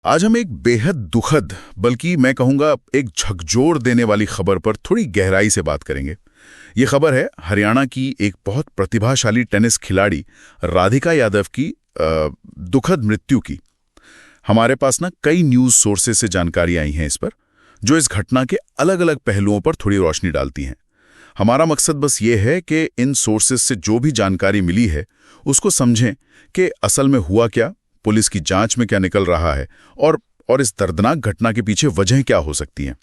आज हम एक बेहद दुखद बल्कि मैं कहूंगा एक झकझोर देने वाली खबर पर थोड़ी गहराई से बात करेंगे। ये खबर है हरियाणा की एक बहुत प्रतिभाशाली टेनिस खिलाड़ी राधिका यादव की दुखद मृत्यु की। हमारे पास ना कई न्यूज़ सोर्सेज से जानकारी आई हैं इस पर, जो इस घटना के अलग अलग पहलुओं पर थोड़ी रोशनी डालती हैं। हमारा मकसद बस ये है कि इन सोर्सेज से जो भी जानकारी मिली है उसको समझें कि असल में हुआ क्या, पुलिस की जांच में क्या निकल रहा है और इस दर्दनाक घटना के पीछे वजह क्या हो सकती हैं।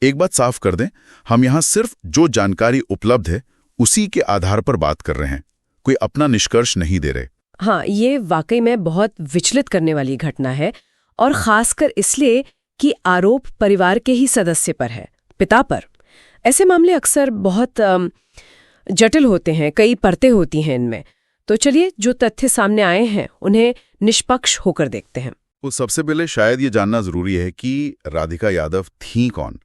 एक बात साफ कर दें, हम यहाँ सिर्फ जो जानकारी उपलब्ध है उसी के आधार पर बात कर रहे हैं, कोई अपना निष्कर्ष नहीं दे रहे। हाँ, ये वाकई में बहुत विचलित करने वाली घटना है, और खासकर इसलिए कि आरोप परिवार के ही सदस्य पर है, पिता पर। ऐसे मामले अक्सर बहुत जटिल होते हैं, कई परतें होती हैं इनमें। तो चलिए, जो तथ्य सामने आए हैं उन्हें निष्पक्ष होकर देखते हैं। तो सबसे पहले शायद ये जानना जरूरी है कि राधिका यादव थीं कौन।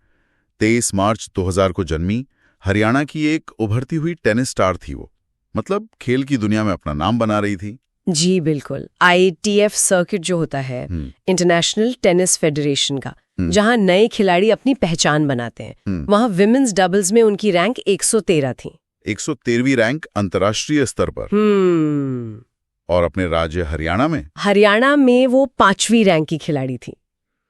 23 मार्च 2000 को जन्मी, हरियाणा की एक उभरती हुई टेनिस स्टार थी वो। मतलब खेल की दुनिया में अपना नाम बना रही थी। जी बिल्कुल। ITF सर्किट जो होता है, इंटरनेशनल टेनिस फेडरेशन का, जहां नए खिलाड़ी अपनी पहचान बनाते हैं, वहां विमेन्स डबल्स में उनकी रैंक 113 थी। 113वीं रैंक अंतर्राष्ट्रीय स्तर पर। और अपने राज्य हरियाणा में वो 5वीं रैंक की खिलाड़ी थी।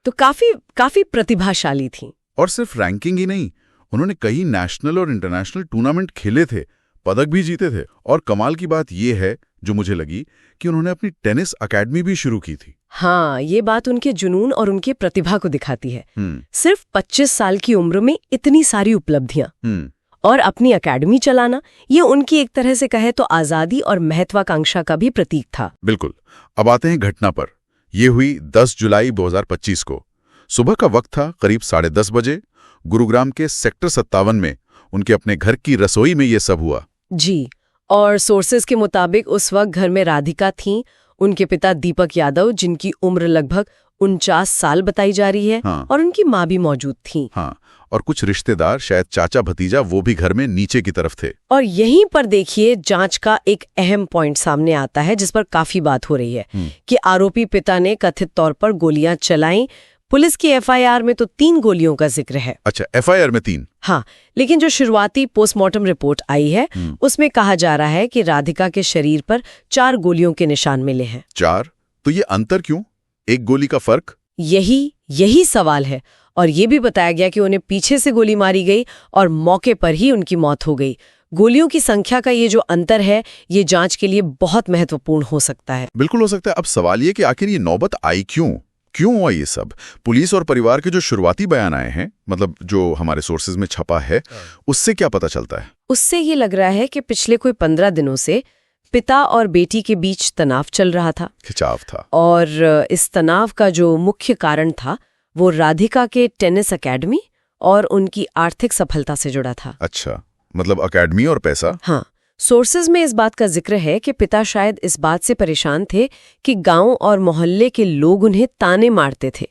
तो काफी प्रतिभाशाली थी। और सिर्फ रैंकिंग ही नहीं, उन्होंने कई नेशनल और इंटरनेशनल टूर्नामेंट खेले थे, पदक भी जीते थे। और कमाल की बात यह है जो मुझे लगी कि उन्होंने अपनी टेनिस अकेडमी भी शुरू की थी। हाँ, ये बात उनके जुनून और उनके प्रतिभा को दिखाती है। सिर्फ 25 साल की उम्र में इतनी सारी उपलब्धियां और अपनी एकेडमी चलाना, ये उनकी एक तरह से कहे तो आजादी और महत्वाकांक्षा का भी प्रतीक था। बिल्कुल। अब आते हैं घटना पर। यह हुई 10 जुलाई 2025 को। सुबह का वक्त था, करीब 10:30 बजे। गुरुग्राम के सेक्टर 57 में उनके अपने घर की रसोई में ये सब हुआ। जी, और सोर्सेज के मुताबिक उस वक्त घर में राधिका थीं, उनके पिता दीपक यादव, जिनकी उम्र लगभग 49 साल बताई जा रही है। हाँ। और उनकी माँ भी मौजूद थी। हाँ, और कुछ रिश्तेदार, शायद चाचा भतीजा, वो भी घर में नीचे की तरफ थे। और यहीं पर देखिए, जांच का एक अहम पॉइंट सामने आता है जिस पर काफी बात हो रही है कि आरोपी पिता ने कथित तौर पर गोलियां चलाईं। पुलिस की FIR में तो 3 गोलियों का जिक्र है। अच्छा, FIR में 3? हाँ, लेकिन जो शुरुआती पोस्टमार्टम रिपोर्ट आई है उसमें कहा जा रहा है कि राधिका के शरीर पर 4 गोलियों के निशान मिले हैं। 4? तो ये अंतर क्यों? एक गोली का फर्क? यही सवाल है। और ये भी बताया गया कि उन्हें पीछे से गोली मारी गई और मौके पर ही उनकी मौत हो गई। गोलियों की संख्या का ये जो अंतर है, ये जांच के लिए बहुत महत्वपूर्ण हो सकता है। बिल्कुल हो सकता है। अब सवाल ये कि आखिर ये नौबत आई क्यों हुआ ये सब? पुलिस और परिवार के जो शुरुआती बयान आए हैं, मतलब जो हमारे सोर्सेज में छपा है, उससे क्या पता चलता है? उससे ये लग रहा है कि पिछले कोई 15 दिनों से पिता और बेटी के बीच तनाव चल रहा था, खिंचाव था। और इस तनाव का जो मुख्य कारण था वो राधिका के टेनिस अकेडमी और उनकी आर्थिक सफलता से जुड़ा था। अच्छा, मतलब अकेडमी और पैसा? हाँ, सोर्सेज में इस बात का जिक्र है कि पिता शायद इस बात से परेशान थे कि गांव और मोहल्ले के लोग उन्हें ताने मारते थे,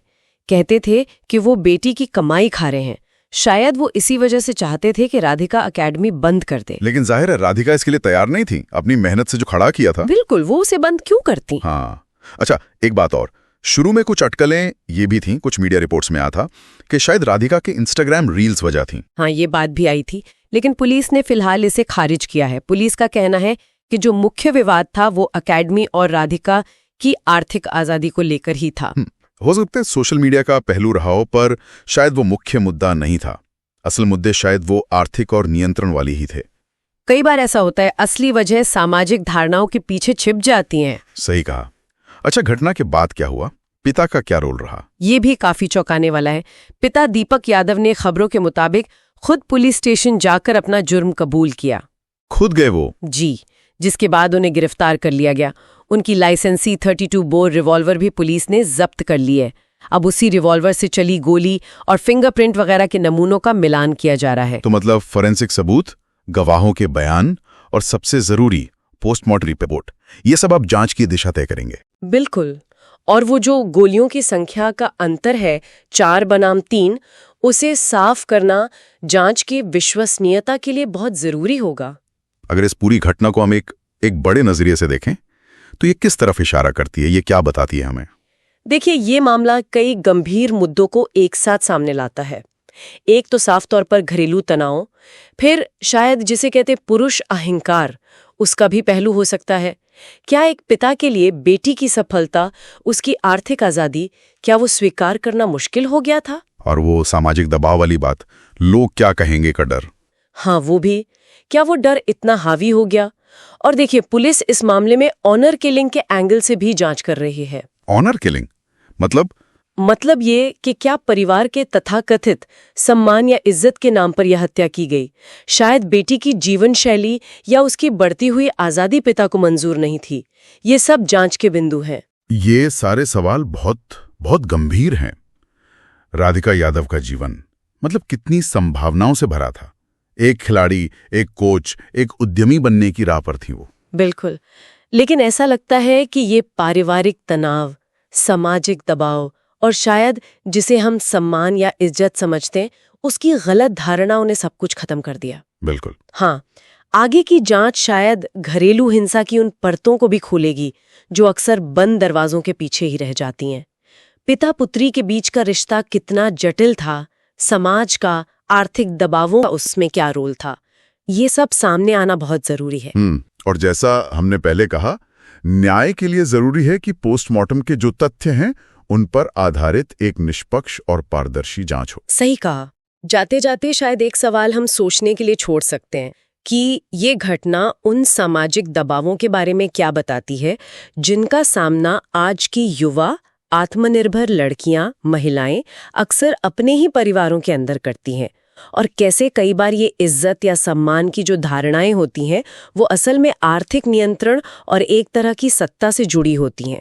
कहते थे कि वो बेटी की कमाई खा रहे हैं। शायद वो इसी वजह से चाहते थे कि राधिका अकेडमी बंद कर दे। लेकिन जाहिर है राधिका इसके लिए तैयार नहीं थी, अपनी मेहनत से जो खड़ा किया था। बिल्कुल, वो उसे बंद क्यों करती? हाँ। अच्छा, एक बात और, शुरू में कुछ अटकलें ये भी थीं, कुछ मीडिया रिपोर्ट्स में आया था कि शायद राधिका के इंस्टाग्राम रील्स वजह थी। हाँ, ये बात भी आई थी, लेकिन पुलिस ने फिलहाल इसे खारिज किया है। पुलिस का कहना है कि जो मुख्य विवाद था वो अकेडमी और राधिका की आर्थिक आजादी को लेकर ही था। हो सकता है सोशल मीडिया का पहलू रहा हो, पर शायद वो मुख्य मुद्दा नहीं था। असल मुद्दे शायद वो आर्थिक और नियंत्रण वाली ही थे। कई बार ऐसा होता है, असली वजह सामाजिक धारणाओं के पीछे छिप जाती हैं। सही कहा। अच्छा, घटना के बाद क्या हुआ? पिता का क्या रोल रहा? ये भी काफी चौंकाने वाला है। पिता दीपक यादव ने खबरों के मुताबिक खुद पुलिस स्टेशन जाकर अपना जुर्म कबूल किया। खुद गए वो? जी, जिसके बाद उन्हें गिरफ्तार कर लिया गया। उनकी लाइसेंसी 32 बोर रिवॉल्वर भी पुलिस ने जब्त कर ली है। अब उसी रिवॉल्वर से चली गोली और फिंगरप्रिंट वगैरह के नमूनों का मिलान किया जा रहा है। तो मतलब फोरेंसिक सबूत, गवाहों के बयान और सबसे जरूरी पोस्टमार्टम रिपोर्ट, ये सब अब जांच की दिशा तय करेंगे। बिल्कुल। और वो जो गोलियों की संख्या का अंतर है, 4 बनाम 3, उसे साफ करना जांच की विश्वसनीयता के लिए बहुत जरूरी होगा। अगर इस पूरी घटना को हम एक बड़े नजरिए से देखें तो ये किस तरफ इशारा करती है, ये क्या बताती है हमें? देखिए, ये मामला कई गंभीर मुद्दों को एक साथ सामने लाता है। एक तो साफ तौर पर घरेलू तनाव, फिर शायद जिसे कहते पुरुष अहंकार, उसका भी पहलू हो सकता है। क्या एक पिता के लिए बेटी की सफलता, उसकी आर्थिक आजादी, क्या वो स्वीकार करना मुश्किल हो गया था? और वो सामाजिक दबाव वाली बात, लोग क्या कहेंगे का डर। हाँ, वो भी। क्या वो डर इतना हावी हो गया? और देखिए, पुलिस इस मामले में ऑनर किलिंग के एंगल से भी जांच कर रही है। ऑनर किलिंग मतलब ये कि क्या परिवार के तथाकथित सम्मान या इज्जत के नाम पर यह हत्या की गई? शायद बेटी की जीवन शैली या उसकी बढ़ती हुई आजादी पिता को मंजूर नहीं थी। ये सब जांच के बिंदु हैं। ये सारे सवाल बहुत बहुत गंभीर हैं। राधिका यादव का जीवन कितनी संभावनाओं से भरा था। एक खिलाड़ी, एक कोच, एक उद्यमी बनने की राह पर थी वो। बिल्कुल। लेकिन ऐसा लगता है कि ये पारिवारिक तनाव, सामाजिक दबाव और शायद जिसे हम सम्मान या इज्जत समझते हैं, उसकी गलत धारणाओं ने सब कुछ खत्म कर दिया। बिल्कुल। हाँ, आगे की जांच शायद घरेलू हिंसा की उन परतों को भी खोलेगी जो अक्सर बंद दरवाजों के पीछे ही रह जाती हैं। पिता पुत्री के बीच का रिश्ता कितना जटिल था, समाज का, आर्थिक दबावों का उसमें क्या रोल था, ये सब सामने आना बहुत जरूरी है। और जैसा हमने पहले कहा, न्याय के लिए जरूरी है कि पोस्टमार्टम के जो तथ्य हैं उन पर आधारित एक निष्पक्ष और पारदर्शी जांच हो। सही कहा। जाते जाते शायद एक सवाल हम सोचने के लिए छोड़ सकते हैं कि ये घटना उन सामाजिक दबावों के बारे में क्या बताती है जिनका सामना आज की युवा, आत्मनिर्भर लड़कियां, महिलाएं अक्सर अपने ही परिवारों के अंदर करती हैं, और कैसे कई बार ये इज्जत या सम्मान की जो धारणाएं होती हैं वो असल में आर्थिक नियंत्रण और एक तरह की सत्ता से जुड़ी होती हैं।